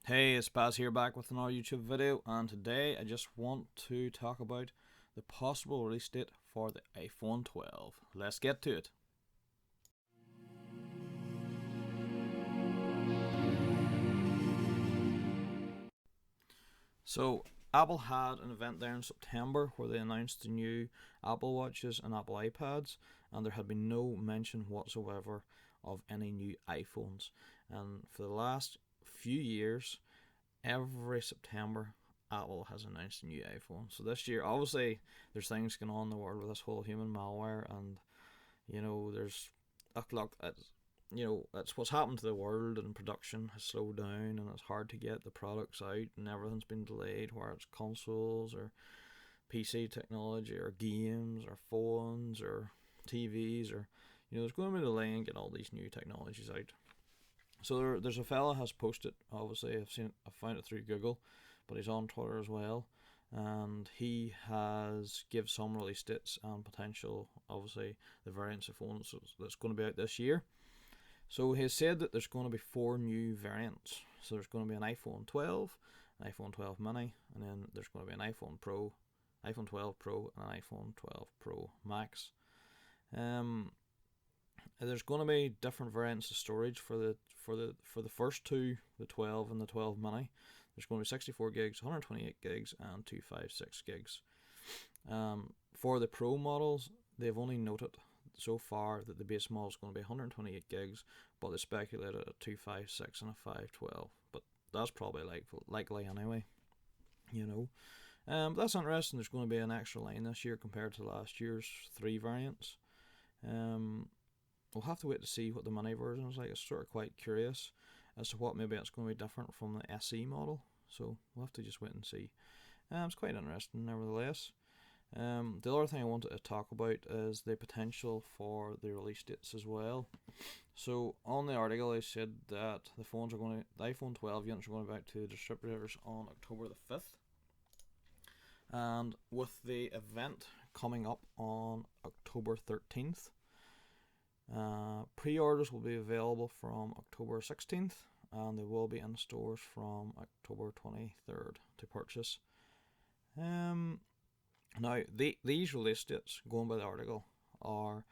Hey, it's Baz here back with another YouTube video, and today I just want to talk about the possible release date for the iPhone 12. Let's get to it. So, Apple had an event there in September where they announced the new Apple Watches and Apple iPads, and there had been no mention whatsoever of any new iPhones. And for the last few years, every September, Apple has announced a new iPhone. So this year, obviously, there's things going on in the world with this whole human malware, and there's look, it's what's happened to the world, and production has slowed down, and it's hard to get the products out, and everything's been delayed. Where it's consoles or PC technology or games or phones or TVs or there's going to be a delay in getting all these new technologies out. So there's a fella has posted. Obviously, I found it through Google, but he's on Twitter as well, and he has give some release dates and potential. Obviously, the variants of phones that's going to be out this year. So he has said that there's going to be 4 new variants. So there's going to be an iPhone 12, an iPhone 12 mini, and then there's going to be an iPhone Pro, iPhone 12 Pro, and an iPhone 12 Pro Max. There's going to be different variants of storage for the first two, the 12 and the 12 mini. There's going to be 64 gigs, 128 gigs, and 256 gigs. For the Pro models, they've only noted so far that the base model is going to be 128 gigs, but they speculated a 256 and a 512. But that's probably likely anyway. That's interesting. There's going to be an extra line this year compared to last year's 3 variants. We'll have to wait to see what the mini version is like. It's sort of quite curious as to what maybe it's going to be different from the SE model. So we'll have to just wait and see. It's quite interesting, nevertheless. The other thing I wanted to talk about is the potential for the release dates as well. So on the article, they said that the iPhone 12 units are going to be out to distributors on October the 5th. And with the event coming up on October 13th, pre-orders will be available from October 16th, and they will be in stores from October 23rd to purchase. Now, these release dates, going by the article, are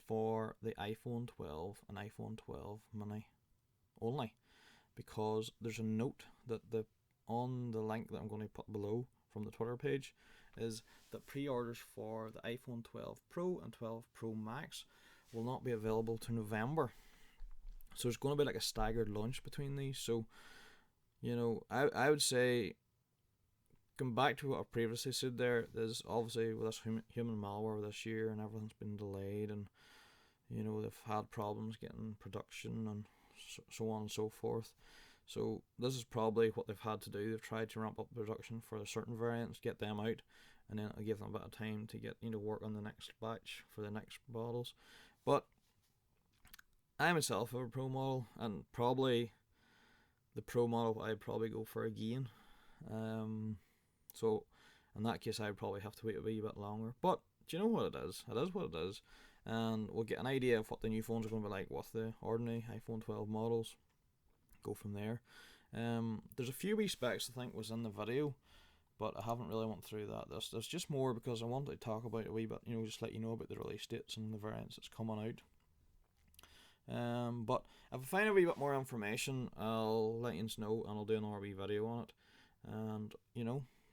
for the iPhone 12 and iPhone 12 mini only, because there's a note that on the link that I'm going to put below from the Twitter page is that pre-orders for the iPhone 12 Pro and 12 Pro Max will not be available to November. So it's going to be like a staggered launch between these. So, I would say, going back to what I previously said there's obviously with this human malware this year, and everything's been delayed, and they've had problems getting production and so on and so forth. So this is probably what they've had to do. They've tried to ramp up production for certain variants, get them out, and then it'll give them a bit of time to get work on the next batch for the next models. But I myself have a Pro model, and probably the Pro model I'd probably go for again. So in that case, I'd probably have to wait a wee bit longer. But do you know what it is? It is what it is, and we'll get an idea of what the new phones are going to be like with the ordinary iPhone 12 models. Go from there. There's a few wee specs I think was in the video, but I haven't really went through that. There's just more because I wanted to talk about it a wee bit, just let you know about the release dates and the variants that's coming out. But if I find a wee bit more information, I'll let you know, and I'll do another wee video on it. And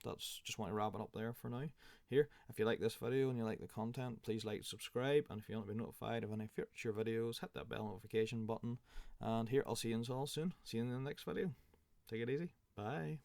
that's just want to wrap it up there for now. Here, if you like this video and you like the content, please like, subscribe, and if you want to be notified of any future videos, hit that bell notification button. And here, I'll see you all soon. See you in the next video. Take it easy. Bye.